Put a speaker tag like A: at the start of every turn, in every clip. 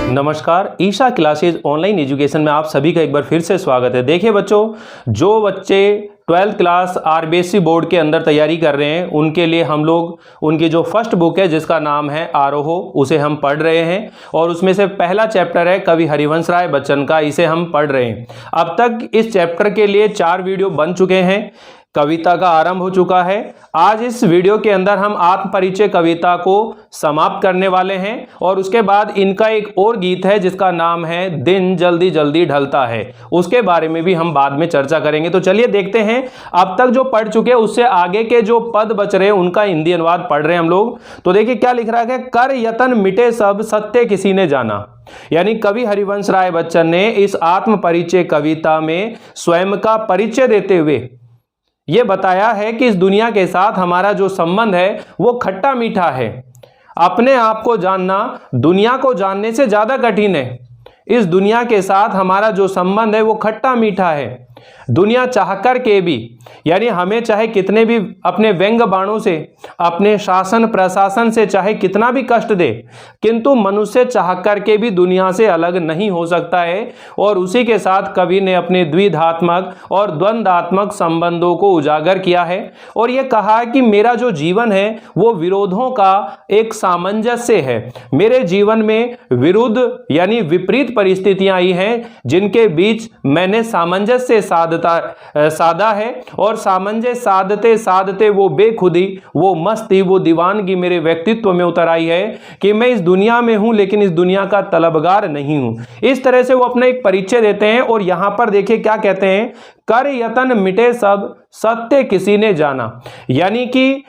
A: नमस्कार, Isha classes online education में आप सभी का एक बार फिर से स्वागत है। देखिए बच्चों, जो बच्चे 12th क्लास आरबीएसई बोर्ड के अंदर तैयारी कर रहे हैं उनके लिए हम लोग उनकी जो फर्स्ट बुक है जिसका नाम है आरोहो, उसे हम पढ़ रहे हैं और उसमें से पहला चैप्टर है कवि हरिवंश राय बच्चन का, इसे हम पढ़ रहे हैं। अब तक इस चैप्टर के लिए 4 वीडियो बन चुके हैं, कविता का आरंभ हो चुका है। आज इस वीडियो के अंदर हम आत्म परिचय कविता को समाप्त करने वाले हैं और उसके बाद इनका एक और गीत है जिसका नाम है दिन जल्दी जल्दी ढलता है, उसके बारे में भी हम बाद में चर्चा करेंगे। तो चलिए देखते हैं, अब तक जो पढ़ चुके हैं उससे आगे के जो पद बच रहे हैं उनका हिंदी अनुवाद पढ़ रहे हैं हम लोग। तो देखिए क्या लिख रहा है, कर यतन मिटे सब सत्य किसी ने जाना। यानी कवि हरिवंश राय बच्चन ने इस आत्म परिचय कविता में स्वयं का परिचय देते हुए यह बताया है कि इस दुनिया के साथ हमारा जो संबंध है वो खट्टा मीठा है। अपने आप को जानना दुनिया को जानने से ज्यादा कठिन है। इस दुनिया के साथ हमारा जो संबंध है वो खट्टा मीठा है। दुनिया चाहकर के भी, यानी हमें चाहे कितने भी अपने व्यंग बाणों से, अपने शासन प्रशासन से चाहे कितना भी कष्ट दे, किंतु मनुष्य चाहकर के भी दुनिया से अलग नहीं हो सकता है। और उसी के साथ कवि ने अपने द्विधात्मक और द्वंद्वात्मक संबंधों को उजागर किया है और यह कहा कि मेरा जो जीवन है वो विरोधों का एक सामंजस्य है। मेरे जीवन में विरुद्ध यानी विपरीत परिस्थितियां आई हैं जिनके बीच मैंने सामंजस्य साधा है और सामंजस्य साधते साधते वो बेखुदी, वो मस्ती, वो दीवानगी मेरे व्यक्तित्व में उतर आई है कि मैं इस दुनिया में हूं लेकिन इस दुनिया का तलबगार नहीं हूं। इस तरह से वो अपना एक परिचय देते हैं और यहां पर देखिए क्या कहते हैं, कर यतन मिटे सब सत्य किसी ने जाना। यानी कि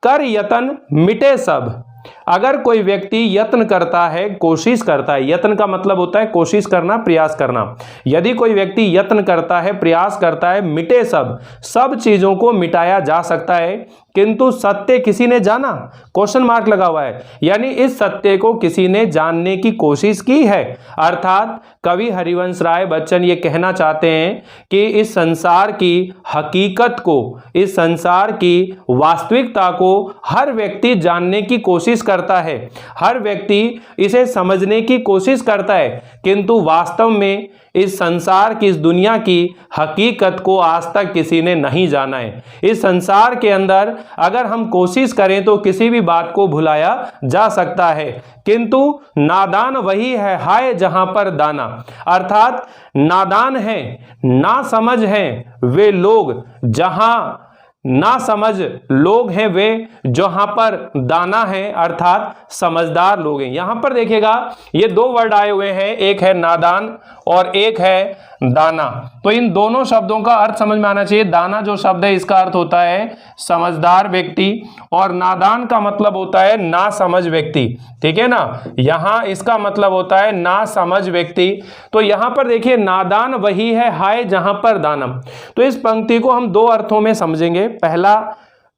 A: कर यतन मिटे सब, अगर कोई व्यक्ति यत्न करता है, कोशिश करता है, यत्न का मतलब होता है कोशिश करना, प्रयास करना। यदि कोई व्यक्ति यत्न करता है, प्रयास करता है, मिटे सब चीजों को मिटाया जा सकता है, किंतु सत्य किसी ने जाना, क्वेश्चन मार्क लगा हुआ है। यानी इस सत्य को किसी ने जानने की कोशिश की है। अर्थात कवि हरिवंश राय बच्चन ये कहना चाहते हैं कि इस संसार की हकीकत को, इस संसार की वास्तविकता को हर व्यक्ति जानने की कोशिश करता है, हर व्यक्ति इसे समझने की कोशिश करता है, किंतु वास्तव में इस संसार की, इस दुनिया की हकीकत को आज तक किसी ने नहीं जाना है। इस संसार के अंदर अगर हम कोशिश करें तो किसी भी बात को भुलाया जा सकता है, किंतु नादान वही है हाय जहां पर दाना। अर्थात नादान है, ना समझ हैं वे लोग, जहां ना समझ लोग हैं वे जहां पर दाना है, अर्थात समझदार लोग हैं। यहां पर देखिएगा ये 2 वर्ड आए हुए हैं, एक है नादान और एक है दाना। तो इन दोनों शब्दों का अर्थ समझ में आना चाहिए। दाना जो शब्द है इसका अर्थ होता है समझदार व्यक्ति और नादान का मतलब होता है ना समझ व्यक्ति, ठीक है ना। यहां इसका मतलब होता है ना समझ व्यक्ति। तो यहां पर देखिए नादान वही है हाय जहां पर दानम। तो इस पंक्ति को हम 2 अर्थों में समझेंगे। पहला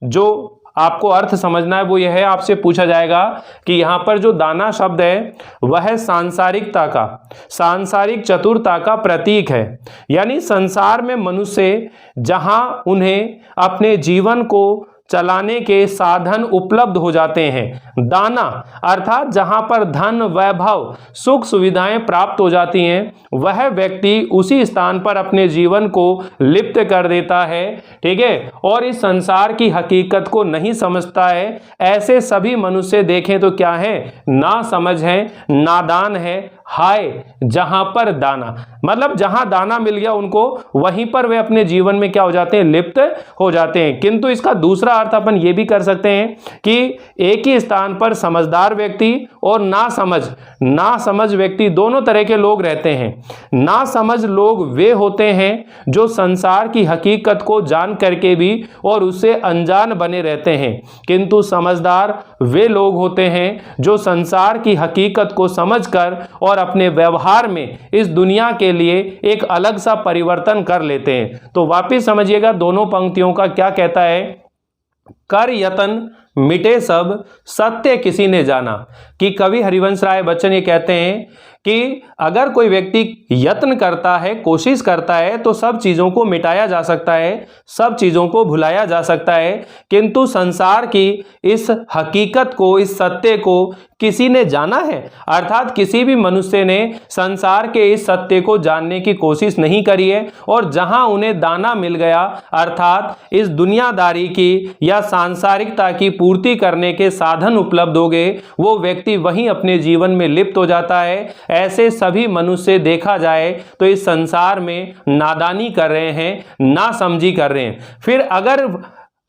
A: जो आपको अर्थ समझना है वो यह है, आपसे पूछा जाएगा कि यहां पर जो दाना शब्द है वह सांसारिकता का, सांसारिक चतुरता का प्रतीक है। यानी संसार में मनुष्य जहां उन्हें अपने जीवन को चलाने के साधन उपलब्ध हो जाते हैं, दाना अर्थात जहां पर धन, वैभव, सुख सुविधाएं प्राप्त हो जाती हैं, वह व्यक्ति उसी स्थान पर अपने जीवन को लिप्त कर देता है, ठीक है, और इस संसार की हकीकत को नहीं समझता है। ऐसे सभी मनुष्य देखें तो क्या है, ना समझ है, नादान है, हाय जहां पर दाना, मतलब जहां दाना मिल गया उनको वहीं पर वे अपने जीवन में क्या हो जाते हैं, लिप्त हो जाते हैं। किंतु इसका दूसरा अर्थ अपन ये भी कर सकते हैं कि एक ही स्थान पर समझदार व्यक्ति और ना समझ व्यक्ति दोनों तरह के लोग रहते हैं। ना समझ लोग वे होते हैं जो संसार की हकीकत को जान करके भी और उससे अनजान बने रहते हैं, किंतु समझदार वे लोग होते हैं जो संसार की हकीकत को समझकर और अपने व्यवहार में इस दुनिया के लिए एक अलग सा परिवर्तन कर लेते हैं। तो वापिस समझिएगा दोनों पंक्तियों का क्या कहता है, कर यतन मिटे सब सत्य किसी ने जाना। कि कवि हरिवंश राय बच्चन ये कहते हैं कि अगर कोई व्यक्ति यत्न करता है, कोशिश करता है, तो सब चीज़ों को मिटाया जा सकता है, सब चीज़ों को भुलाया जा सकता है, किंतु संसार की इस हकीकत को, इस सत्य को किसी ने जाना है? अर्थात किसी भी मनुष्य ने संसार के इस सत्य को जानने की कोशिश नहीं करी है। और जहां उन्हें दाना मिल गया, अर्थात इस दुनियादारी की या सांसारिकता की पूर्ति करने के साधन उपलब्ध हो गए, वो व्यक्ति वहीं अपने जीवन में लिप्त हो जाता है। ऐसे सभी मनुष्य देखा जाए तो इस संसार में नादानी कर रहे हैं, नासमझी कर रहे हैं। फिर अगर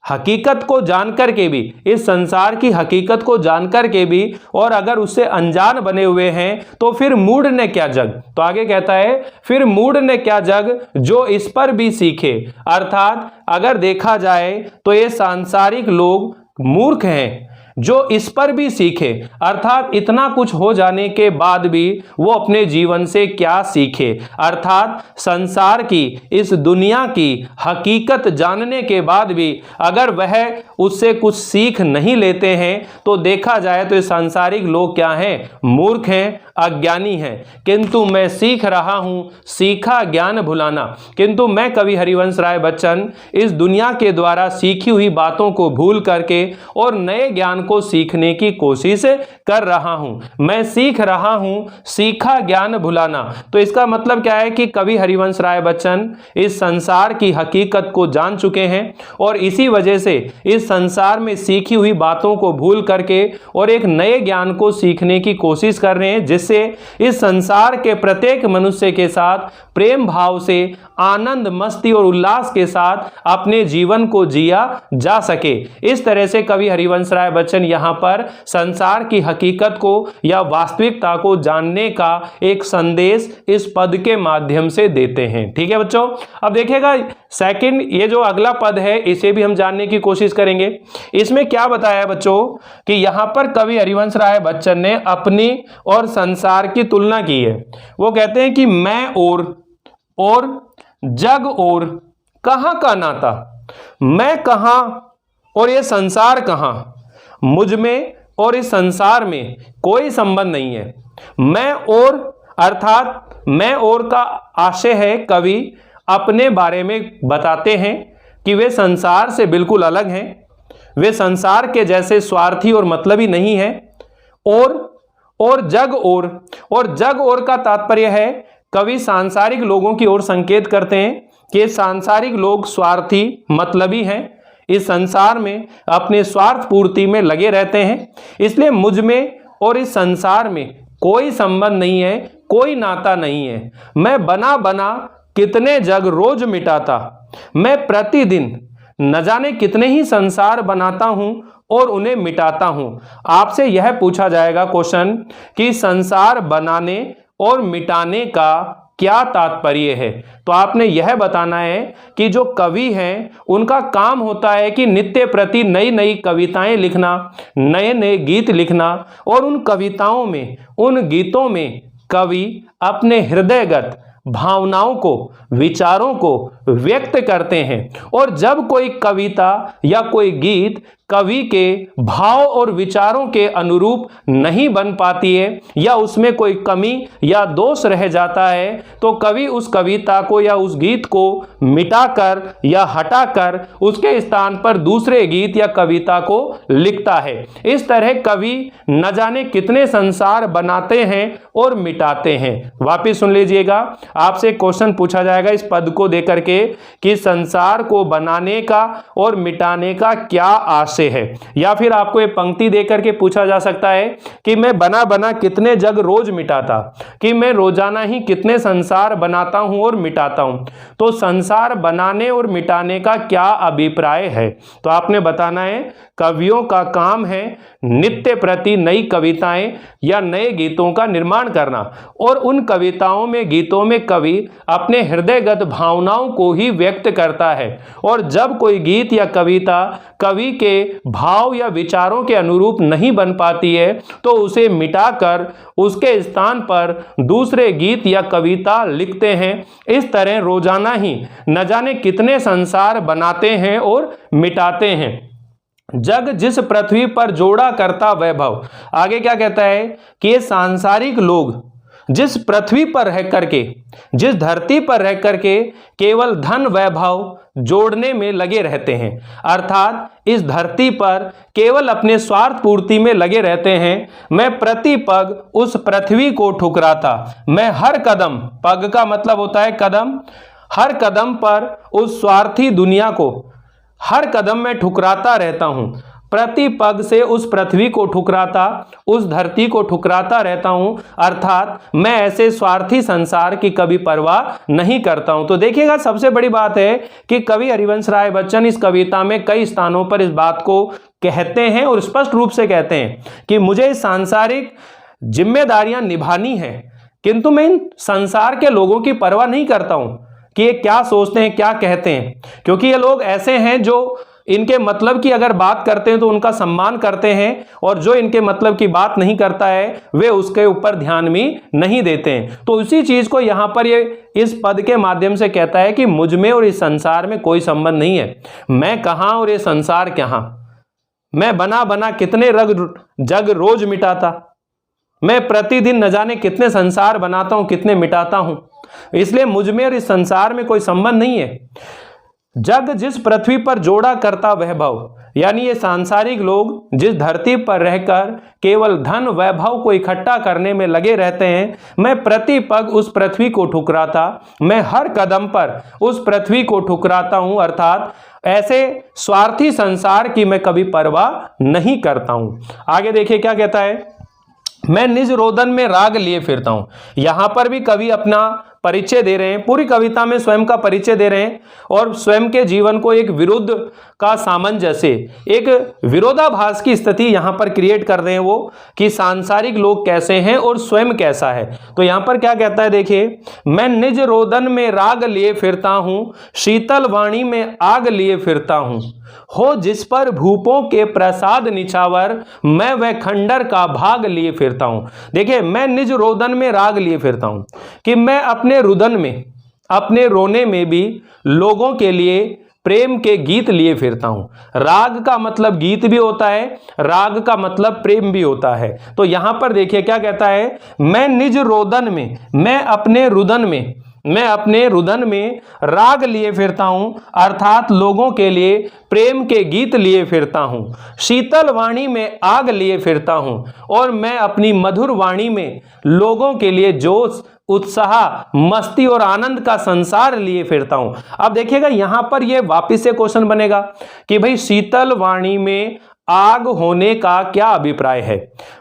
A: हकीकत को जानकर के भी, इस संसार की हकीकत को जानकर के भी, और अगर उससे अनजान बने हुए हैं, तो फिर मूढ़ ने क्या जग। तो आगे कहता है, फिर मूढ़ ने क्या जग जो इस पर भी सीखे। अर्थात अगर देखा जाए तो ये सांसारिक लोग मूर्ख हैं जो इस पर भी सीखे। अर्थात इतना कुछ हो जाने के बाद भी वो अपने जीवन से क्या सीखे। अर्थात संसार की, इस दुनिया की हकीकत जानने के बाद भी अगर वह उससे कुछ सीख नहीं लेते हैं, तो देखा जाए तो ये सांसारिक लोग क्या हैं? मूर्ख हैं, अज्ञानी हैं। किंतु मैं सीख रहा हूं, सीखा ज्ञान भुलाना। किंतु मैं कवि हरिवंश राय बच्चन इस दुनिया के द्वारा सीखी हुई बातों को भूल करके और नए ज्ञान को सीखने की कोशिश कर रहा हूं। मैं सीख रहा हूं, सीखा ज्ञान भुलाना। तो इसका मतलब क्या है कि कवि हरिवंश राय बच्चन इस संसार की हकीकत को जान चुके हैं और इसी वजह से इस संसार में सीखी हुई बातों को भूल करके और एक नए ज्ञान को सीखने की कोशिश कर रहे हैं, जिससे इस संसार के प्रत्येक मनुष्य के साथ प्रेम भाव से, आनंद, मस्ती और उल्लास के साथ अपने जीवन को जिया जा सके। इस तरह से कवि हरिवंश राय बच्चन यहाँ पर संसार की हकीकत को या वास्तविकता को जानने का एक संदेश इस पद के माध्यम से देते हैं। ठीक है बच्चों, अब देखिएगा सेकंड, ये जो अगला पद है इसे भी हम जानने की कोशिश करेंगे। इसमें क्या बताया बच्चों कि यहाँ पर कवि हरिवंश राय बच्चन ने अपनी और संसार की तुलना की है। वो कहते हैं कि मैं और जग और कहां का नाता, मैं कहां और ये संसार कहां, मुझ में और इस संसार में कोई संबंध नहीं है। मैं और, अर्थात मैं और का आशय है, कवि अपने बारे में बताते हैं कि वे संसार से बिल्कुल अलग हैं, वे संसार के जैसे स्वार्थी और मतलबी नहीं है। और जग और जग और का तात्पर्य है, कवि सांसारिक लोगों की ओर संकेत करते हैं कि सांसारिक लोग स्वार्थी, मतलबी हैं, इस संसार में अपने स्वार्थ पूर्ति में लगे रहते हैं। इसलिए मुझ में और इस संसार में कोई संबंध नहीं है, कोई नाता नहीं है। मैं बना बना कितने जग रोज मिटाता, मैं प्रतिदिन न जाने कितने ही संसार बनाता हूं और उन्हें मिटाता हूं। आपसे यह पूछा जाएगा क्वेश्चन कि संसार बनाने और मिटाने का क्या तात्पर्य है, तो आपने यह बताना है कि जो कवि हैं उनका काम होता है कि नित्य प्रति नई नई कविताएं लिखना, नए नए गीत लिखना, और उन कविताओं में, उन गीतों में कवि अपने हृदयगत भावनाओं को, विचारों को व्यक्त करते हैं। और जब कोई कविता या कोई गीत कवि के भाव और विचारों के अनुरूप नहीं बन पाती है या उसमें कोई कमी या दोष रह जाता है, तो कवि उस कविता को या उस गीत को मिटाकर या हटाकर उसके स्थान पर दूसरे गीत या कविता को लिखता है। इस तरह कवि न जाने कितने संसार बनाते हैं और मिटाते हैं। वापिस सुन लीजिएगा, आपसे क्वेश्चन पूछा जाएगा इस पद को देकर के कि संसार को बनाने का और मिटाने का क्या आशय है, या फिर आपको ये पंक्ति देकर के पूछा जा सकता है कि मैं बना बना कितने जग रोज मिटाता, कि मैं रोजाना ही कितने संसार बनाता हूं और मिटाता हूं। तो संसार बनाने और मिटाने का क्या अभिप्राय है, तो आपने बताना है कवियों का काम है नित्य प्रति नई कविताएं या नए गीतों का निर्माण करना, और उन कविताओं में, गीतों में कवि अपने हृदयगत भावनाओं को ही व्यक्त करता है। और जब कोई गीत या कविता कवि के भाव या विचारों के अनुरूप नहीं बन पाती है, तो उसे मिटाकर उसके स्थान पर दूसरे गीत या कविता लिखते हैं। इस तरह रोजाना ही न जाने कितने संसार बनाते हैं और मिटाते हैं। जग जिस पृथ्वी पर जोड़ा करता वैभव, आगे क्या कहता है कि ये सांसारिक लोग जिस पृथ्वी पर रह करके, जिस धरती पर रह करके केवल धन वैभव जोड़ने में लगे रहते हैं, अर्थात इस धरती पर केवल अपने स्वार्थ पूर्ति में लगे रहते हैं, मैं प्रति पग उस पृथ्वी को ठुकराता, मैं हर कदम, पग का मतलब होता है कदम, हर कदम पर उस स्वार्थी दुनिया को हर कदम में ठुकराता रहता हूं, प्रति पग से उस पृथ्वी को ठुकराता, उस धरती को ठुकराता रहता हूं, अर्थात मैं ऐसे स्वार्थी संसार की कभी परवाह नहीं करता हूं। तो देखिएगा, सबसे बड़ी बात है कि कवि हरिवंश राय बच्चन इस कविता में कई स्थानों पर इस बात को कहते हैं और स्पष्ट रूप से कहते हैं कि मुझे सांसारिक जिम्मेदारियां निभानी है, किंतु मैं इन संसार के लोगों की परवाह नहीं करता हूं कि ये क्या सोचते हैं, क्या कहते हैं, क्योंकि ये लोग ऐसे हैं जो इनके मतलब की अगर बात करते हैं तो उनका सम्मान करते हैं, और जो इनके मतलब की बात नहीं करता है वे उसके ऊपर ध्यान भी नहीं देते हैं। तो उसी चीज को यहां पर ये इस पद के माध्यम से कहता है कि मुझ में और इस संसार में कोई संबंध नहीं है, मैं कहां और ये संसार कहां, मैं बना बना कितने जग रोज मिटाता, मैं प्रतिदिन न जाने कितने संसार बनाता हूं, कितने मिटाता हूं, इसलिए मुझ में और इस संसार में कोई संबंध नहीं है। जग जिस पृथ्वी पर जोड़ा करता वैभव, यानी ये सांसारिक लोग जिस धरती पर रहकर केवल धन वैभव को इकट्ठा करने में लगे रहते हैं, मैं प्रति पग उस पृथ्वी को ठुकराता, मैं हर कदम पर उस पृथ्वी को ठुकराता हूं, अर्थात ऐसे स्वार्थी संसार की मैं कभी परवाह नहीं करता हूं। आगे देखिए क्या कहता है, मैं निज रोदन में राग लिए फिरता हूं। यहां पर भी कवि अपना परिचय दे रहे हैं, पूरी कविता में स्वयं का परिचय दे रहे हैं और स्वयं के जीवन को एक विरुद्ध का सामंजस्य, एक विरोधाभास की स्थिति यहां पर क्रिएट कर रहे हैं वो, कि सांसारिक लोग कैसे हैं और स्वयं कैसा है। तो यहां पर क्या कहता है, देखिए, मैं निज रोदन में राग लिए फिरता हूं, शीतल वाणी में आग लिए फिरता हूं, हो जिस पर भूपों के प्रसाद निछावर, मैं वह खंडर का भाग लिए फिरता हूं। देखिए, मैं निज रोदन में राग लिए फिरता हूं कि मैं अपने रुदन में, अपने रोने में भी लोगों के लिए प्रेम के गीत लिए फिरता हूं। राग का मतलब गीत भी होता है, राग का मतलब प्रेम भी होता है। तो यहां पर देखिए क्या कहता है, मैं निज रोदन में, मैं अपने रुदन में, मैं अपने रुदन में राग लिए फिरता हूं, अर्थात लोगों के लिए प्रेम के गीत लिए फिरता हूं, शीतल वाणी में आग लिए फिरता हूं, और मैं अपनी मधुर वाणी में लोगों के लिए जोश, उत्साह, मस्ती और आनंद का संसार लिए फिरता हूं। अब देखिएगा यहां पर यह वापिस से क्वेश्चन बनेगा कि भाई शीतल वाणी में आग होने का क्या अभिप्राय है,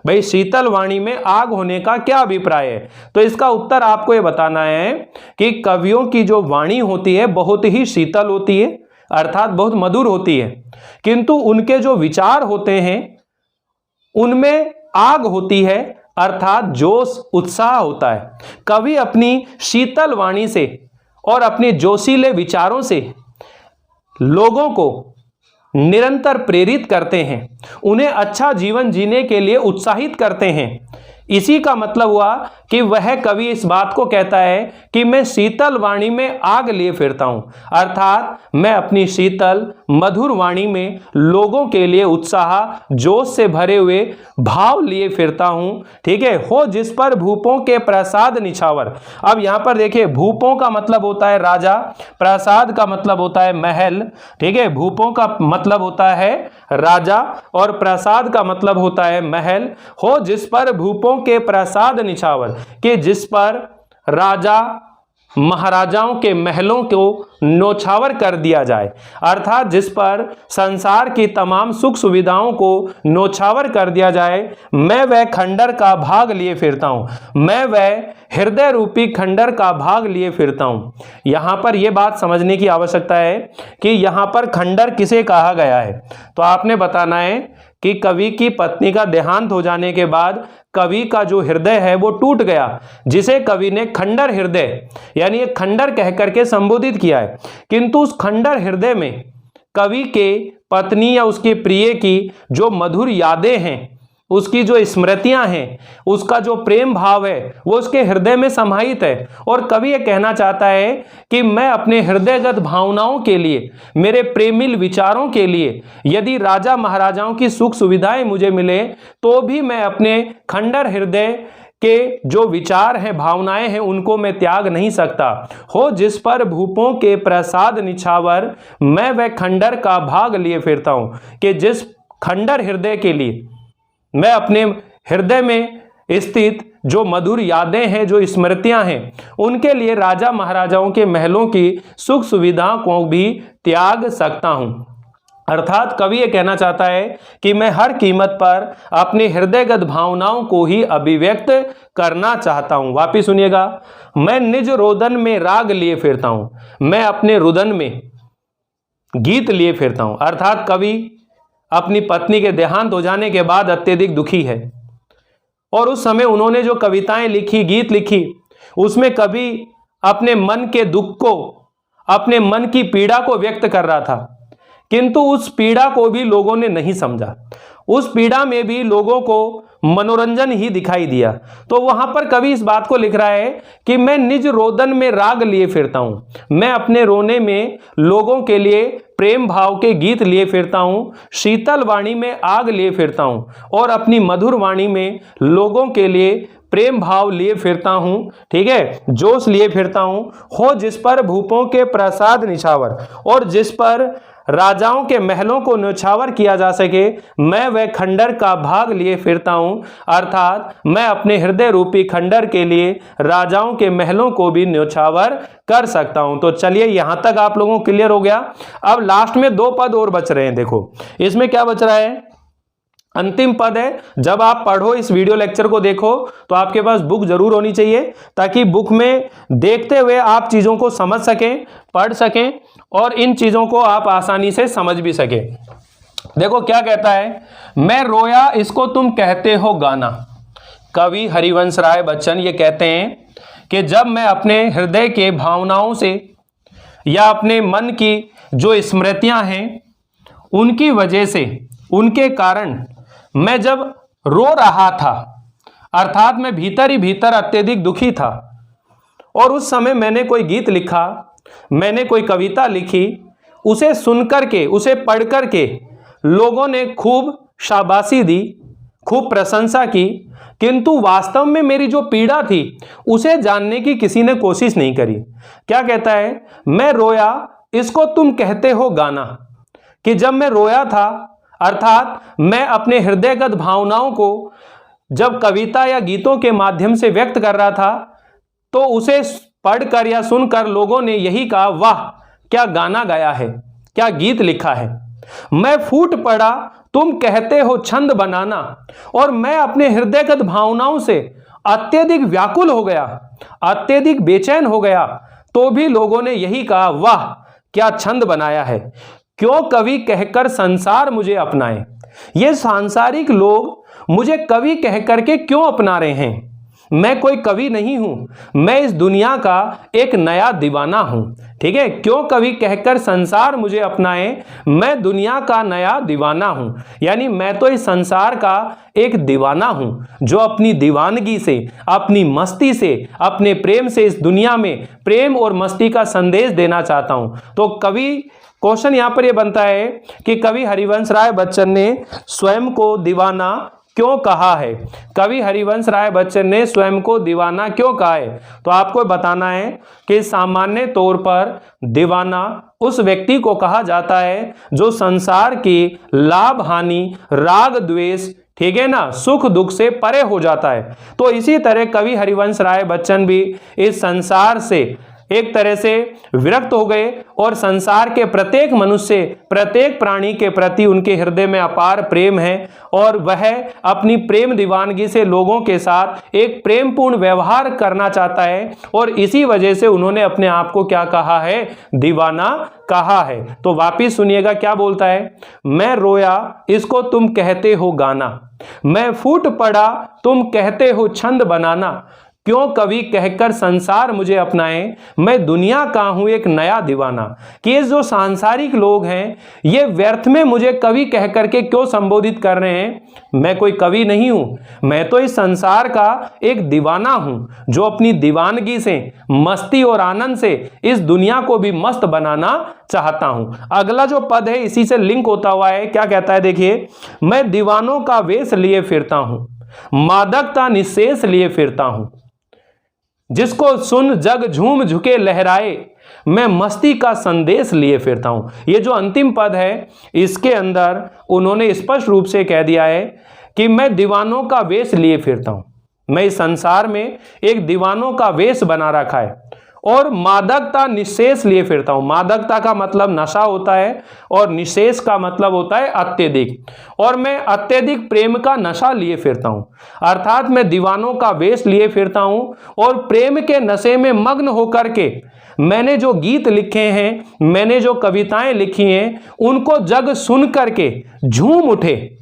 A: भाई शीतल वाणी में आग होने का क्या अभिप्राय है। तो इसका उत्तर आपको यह बताना है कि कवियों की जो वाणी होती है बहुत ही शीतल होती है, अर्थात बहुत मधुर होती है, किंतु उनके जो विचार होते हैं उनमें आग होती है, अर्थात जोश, उत्साह होता है। कवि अपनी शीतल वाणी से और अपने जोशीले विचारों से लोगों को निरंतर प्रेरित करते हैं, उन्हें अच्छा जीवन जीने के लिए उत्साहित करते हैं। इसी का मतलब हुआ कि वह कवि इस बात को कहता है कि मैं शीतल वाणी में आग लिए फिरता हूं, अर्थात मैं अपनी शीतल मधुर वाणी में लोगों के लिए उत्साह, जोश से भरे हुए भाव लिए फिरता हूं, ठीक है। हो जिस पर भूपों के प्रसाद निछावर। अब यहां पर देखिए, भूपों का मतलब होता है राजा, प्रसाद का मतलब होता है महल, ठीक है। भूपों का मतलब होता है राजा और प्रसाद का मतलब होता है महल। हो जिस पर भूपों के प्रसाद निछावर, कि जिस पर राजा महाराजाओं के महलों को नौछावर कर दिया जाए, अर्थात जिस पर संसार की तमाम सुख सुविधाओं को नौछावर कर दिया जाए, मैं वह खंडर का भाग लिए फिरता हूं, मैं वह हृदय रूपी खंडर का भाग लिए फिरता हूं। यहां पर यह बात समझने की आवश्यकता है कि यहां पर खंडर किसे कहा गया है। तो आपने बताना है कि कवि की पत्नी का देहांत हो जाने के बाद कवि का जो हृदय है वो टूट गया, जिसे कवि ने खंडर हृदय यानी एक खंडर कह करके संबोधित किया है। किंतु उस खंडर हृदय में कवि के पत्नी या उसके प्रिय की जो मधुर यादें हैं, उसकी जो स्मृतियां हैं, उसका जो प्रेम भाव है वो उसके हृदय में समाहित है। और कवि ये कहना चाहता है कि मैं अपने हृदयगत भावनाओं के लिए, मेरे प्रेमिल विचारों के लिए यदि राजा महाराजाओं की सुख सुविधाएं मुझे मिले तो भी मैं अपने खंडर हृदय के जो विचार हैं, भावनाएं हैं, उनको मैं त्याग नहीं सकता। हो जिस पर भूपों के प्रसाद निछावर, मैं वह खंडर का भाग लिए फिरता हूं। कि जिस खंडर हृदय के लिए, मैं अपने हृदय में स्थित जो मधुर यादें हैं, जो स्मृतियां हैं, उनके लिए राजा महाराजाओं के महलों की सुख सुविधाओं को भी त्याग सकता हूं। अर्थात कवि ये कहना चाहता है कि मैं हर कीमत पर अपनी हृदयगत भावनाओं को ही अभिव्यक्त करना चाहता हूं। वापिस सुनिएगा, मैं निज रोदन में राग लिए फिरता हूं, मैं अपने रुदन में गीत लिए फिरता हूं। अर्थात कवि अपनी पत्नी के देहांत हो जाने के बाद अत्यधिक दुखी है, और उस समय उन्होंने जो कविताएं लिखी, गीत लिखी, उसमें कवि अपने मन के दुख को, अपने मन की पीड़ा को व्यक्त कर रहा था, किंतु उस पीड़ा को भी लोगों ने नहीं समझा। उस पीड़ा में भी लोगों को मनोरंजन ही दिखाई दिया। तो वहां पर कवि इस बात को लिख रहा है कि मैं निज रोदन में राग लिए फिरता हूं, मैं अपने रोने में लोगों के लिए प्रेम भाव के गीत लिए फिरता हूं, शीतल वाणी में आग लिए फिरता हूं, और अपनी मधुर वाणी में लोगों के लिए प्रेम भाव लिए फिरता हूं, ठीक है, जोश लिए फिरता हूं। हो जिस पर भूपों के प्रसाद निछावर, और जिस पर राजाओं के महलों को न्यौछावर किया जा सके, मैं वह खंडर का भाग लिए फिरता हूं। अर्थात मैं अपने हृदय रूपी खंडर के लिए राजाओं के महलों को भी न्यौछावर कर सकता हूं। तो चलिए, यहां तक आप लोगों को क्लियर हो गया। अब लास्ट में 2 पद और बच रहे हैं। देखो इसमें क्या बच रहा है, अंतिम पद है। जब आप पढ़ो, इस वीडियो लेक्चर को देखो, तो आपके पास बुक जरूर होनी चाहिए, ताकि बुक में देखते हुए आप चीजों को समझ सकें, पढ़ सकें, और इन चीजों को आप आसानी से समझ भी सकें। देखो क्या कहता है, मैं रोया इसको तुम कहते हो गाना। कवि हरिवंश राय बच्चन ये कहते हैं कि जब मैं अपने हृदय के भावनाओं से या अपने मन की जो स्मृतियां हैं, उनकी वजह से, उनके कारण मैं जब रो रहा था, अर्थात मैं भीतर ही भीतर अत्यधिक दुखी था, और उस समय मैंने कोई गीत लिखा, मैंने कोई कविता लिखी, उसे सुनकर के, उसे पढ़ कर के लोगों ने खूब शाबाशी दी, खूब प्रशंसा की, किंतु वास्तव में मेरी जो पीड़ा थी उसे जानने की किसी ने कोशिश नहीं करी। क्या कहता है, मैं रोया इसको तुम कहते हो गाना। कि जब मैं रोया था, अर्थात मैं अपने हृदयगत भावनाओं को जब कविता या गीतों के माध्यम से व्यक्त कर रहा था, तो उसे पढ़कर या सुनकर लोगों ने यही कहा, वाह क्या गाना गाया है, क्या गीत लिखा है। मैं फूट पड़ा तुम कहते हो छंद बनाना, और मैं अपने हृदयगत भावनाओं से अत्यधिक व्याकुल हो गया, अत्यधिक बेचैन हो गया, तो भी लोगों ने यही कहा, वाह क्या छंद बनाया है। क्यों कवि कहकर संसार मुझे अपनाए। ये सांसारिक लोग मुझे कवि कहकर के क्यों अपना रहे हैं। मैं कोई कवि नहीं हूं, मैं इस दुनिया का एक नया दीवाना हूं, ठीक है। क्यों कवि कहकर संसार मुझे अपनाए, मैं दुनिया का नया दीवाना हूं। यानी मैं तो इस संसार का एक दीवाना हूं, जो अपनी दीवानगी से, अपनी मस्ती से, अपने प्रेम से इस दुनिया में प्रेम और मस्ती का संदेश देना चाहता हूं। तो कवि क्वेश्चन यहां पर यह बनता है कि कवि हरिवंश राय बच्चन ने स्वयं को दीवाना क्यों कहा है। कवि हरिवंश राय बच्चन ने स्वयं को दीवाना क्यों कहा है। तो आपको बताना है कि सामान्य तौर पर दीवाना उस व्यक्ति को कहा जाता है जो संसार की लाभ हानि, राग द्वेष, ठीक है ना, सुख दुख से परे हो जाता है। तो इसी तरह कवि हरिवंश राय बच्चन भी इस संसार से एक तरह से विरक्त हो गए, और संसार के प्रत्येक मनुष्य, प्रत्येक प्राणी के प्रति उनके हृदय में अपार प्रेम है, और वह अपनी प्रेम दीवानगी से लोगों के साथ एक प्रेमपूर्ण व्यवहार करना चाहता है, और इसी वजह से उन्होंने अपने आप को क्या कहा है, दीवाना कहा है। तो वापिस सुनिएगा क्या बोलता है, मैं रोया इसको तुम कहते हो गाना, मैं फूट पड़ा तुम कहते हो छंद बनाना। क्यों कवि कहकर संसार मुझे अपनाए, मैं दुनिया का हूं एक नया दीवाना। कि ये जो सांसारिक लोग हैं, ये व्यर्थ में मुझे कवि कहकर के क्यों संबोधित कर रहे हैं। मैं कोई कवि नहीं हूं, मैं तो इस संसार का एक दीवाना हूं, जो अपनी दीवानगी से, मस्ती और आनंद से इस दुनिया को भी मस्त बनाना चाहता हूं। अगला जो पद है इसी से लिंक होता हुआ है। क्या कहता है, देखिए, मैं दीवानों का वेश लिए फिरता हूं, मादकता निशेष लिए फिरता हूं, जिसको सुन जग झूम झुके लहराए, मैं मस्ती का संदेश लिए फिरता हूं। ये जो अंतिम पद है इसके अंदर उन्होंने स्पष्ट रूप से कह दिया है कि मैं दीवानों का वेश लिए फिरता हूं, मैं इस संसार में एक दीवानों का वेश बना रखा है और मादकता निशेष लिए फिरता हूं। मादकता का मतलब नशा होता है और निशेष का मतलब होता है अत्यधिक, और मैं अत्यधिक प्रेम का नशा लिए फिरता हूं, अर्थात मैं दीवानों का वेश लिए फिरता हूं और प्रेम के नशे में मग्न होकर के मैंने जो गीत लिखे हैं, मैंने जो कविताएं लिखी हैं, उनको जग सुन करके झूम उठे,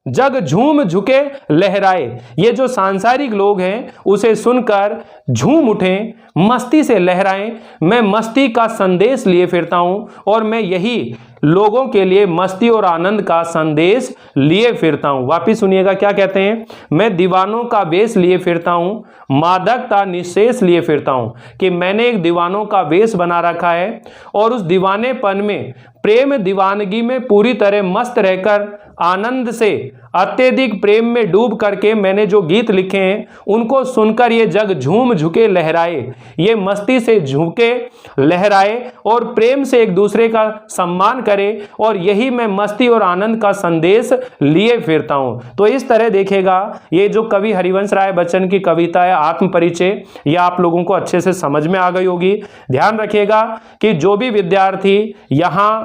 A: जग झूम झुके लहराए। ये जो सांसारिक लोग हैं उसे सुनकर झूम उठें, मस्ती से लहराएं। मैं मस्ती का संदेश लिए फिरता हूं और मैं यही लोगों के लिए मस्ती और आनंद का संदेश लिए फिरता हूं। वापिस सुनिएगा क्या कहते हैं, मैं दीवानों का वेश लिए फिरता हूं, मादकता निशेष लिए फिरता हूं, कि मैंने एक दीवानों का वेश बना रखा है और उस दीवानेपन में, प्रेम दीवानगी में पूरी तरह मस्त रहकर आनंद से अत्यधिक प्रेम में डूब करके मैंने जो गीत लिखे हैं उनको सुनकर ये जग झूम झुके लहराए, ये मस्ती से झुके लहराए और प्रेम से एक दूसरे का सम्मान करे, और यही मैं मस्ती और आनंद का संदेश लिए फिरता हूं। तो इस तरह देखेगा ये जो कवि हरिवंश राय बच्चन की कविता है आत्म परिचय, ये आप लोगों को अच्छे से समझ में आ गई होगी। ध्यान रखिएगा कि जो भी विद्यार्थी यहां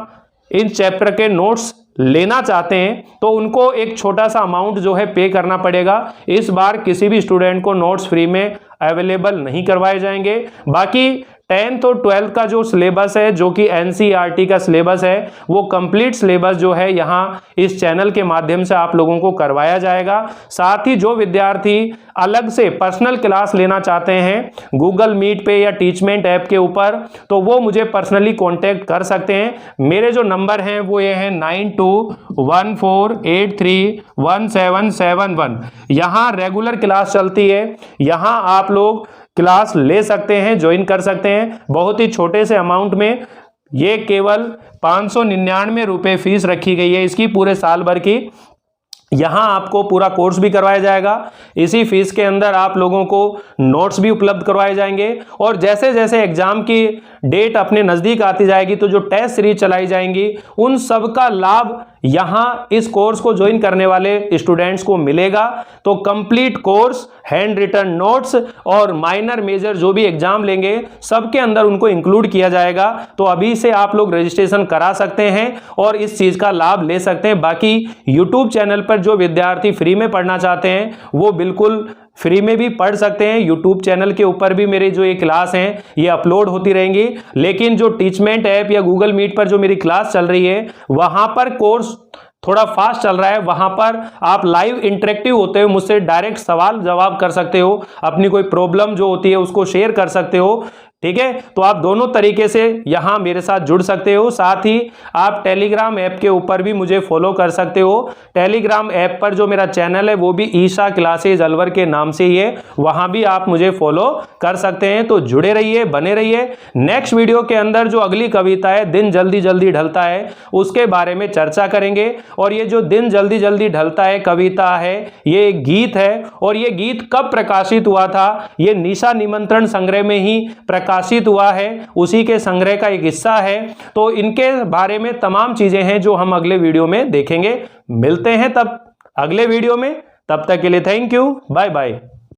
A: इन चैप्टर के नोट्स लेना चाहते हैं तो उनको एक छोटा सा अमाउंट जो है पे करना पड़ेगा। इस बार किसी भी स्टूडेंट को नोट्स फ्री में अवेलेबल नहीं करवाए जाएंगे। बाकी 10th और 12th का जो सिलेबस है, जो कि NCERT का सिलेबस है, वो कंप्लीट सिलेबस जो है यहाँ इस चैनल के माध्यम से आप लोगों को करवाया जाएगा। साथ ही जो विद्यार्थी अलग से पर्सनल क्लास लेना चाहते हैं गूगल मीट पे या टीचमेंट ऐप के ऊपर, तो वो मुझे पर्सनली कांटेक्ट कर सकते हैं। मेरे जो नंबर हैं वो ये हैं 9214831771। यहाँ रेगुलर क्लास चलती है, यहाँ आप लोग क्लास ले सकते हैं, ज्वाइन कर सकते हैं बहुत ही छोटे से अमाउंट में। ये केवल 599 रुपये फीस रखी गई है इसकी पूरे साल भर की। यहाँ आपको पूरा कोर्स भी करवाया जाएगा, इसी फीस के अंदर आप लोगों को नोट्स भी उपलब्ध करवाए जाएंगे, और जैसे जैसे एग्जाम की डेट अपने नज़दीक आती जाएगी तो जो टेस्ट सीरीज चलाई जाएंगी उन सब का लाभ यहाँ इस कोर्स को ज्वाइन करने वाले स्टूडेंट्स को मिलेगा। तो complete course, hand written notes और माइनर मेजर जो भी एग्जाम लेंगे सबके अंदर उनको इंक्लूड किया जाएगा। तो अभी से आप लोग रजिस्ट्रेशन करा सकते हैं और इस चीज़ का लाभ ले सकते हैं। बाकी यूट्यूब चैनल पर जो विद्यार्थी फ्री में पढ़ना चाहते हैं वो बिल्कुल फ्री में भी पढ़ सकते हैं। यूट्यूब चैनल के ऊपर भी मेरी जो ये क्लास हैं ये अपलोड होती रहेंगी, लेकिन जो टीचमेंट ऐप या गूगल मीट पर जो मेरी क्लास चल रही है वहाँ पर कोर्स थोड़ा फास्ट चल रहा है। वहां पर आप लाइव इंटरेक्टिव होते हो, मुझसे डायरेक्ट सवाल जवाब कर सकते हो, अपनी कोई प्रॉब्लम जो होती है उसको शेयर कर सकते हो। ठीक है, तो आप दोनों तरीके से यहां मेरे साथ जुड़ सकते हो। साथ ही आप टेलीग्राम ऐप के ऊपर भी मुझे फॉलो कर सकते हो। टेलीग्राम ऐप पर जो मेरा चैनल है वो भी ईशा क्लासेज अलवर के नाम से ही है, वहां भी आप मुझे फॉलो कर सकते हैं। तो जुड़े रहिए, बने रहिए। नेक्स्ट वीडियो के अंदर जो अगली कविता है दिन जल्दी जल्दी ढलता है उसके बारे में चर्चा करेंगे। और ये जो दिन जल्दी जल्दी ढलता है कविता है, ये एक गीत है, और ये गीत कब प्रकाशित हुआ था, ये निशा निमंत्रण संग्रह में ही प्रकाशित हुआ है, उसी के संग्रह का एक हिस्सा है। तो इनके बारे में तमाम चीजें हैं जो हम अगले वीडियो में देखेंगे। मिलते हैं तब अगले वीडियो में, तब तक के लिए थैंक यू, बाय बाय।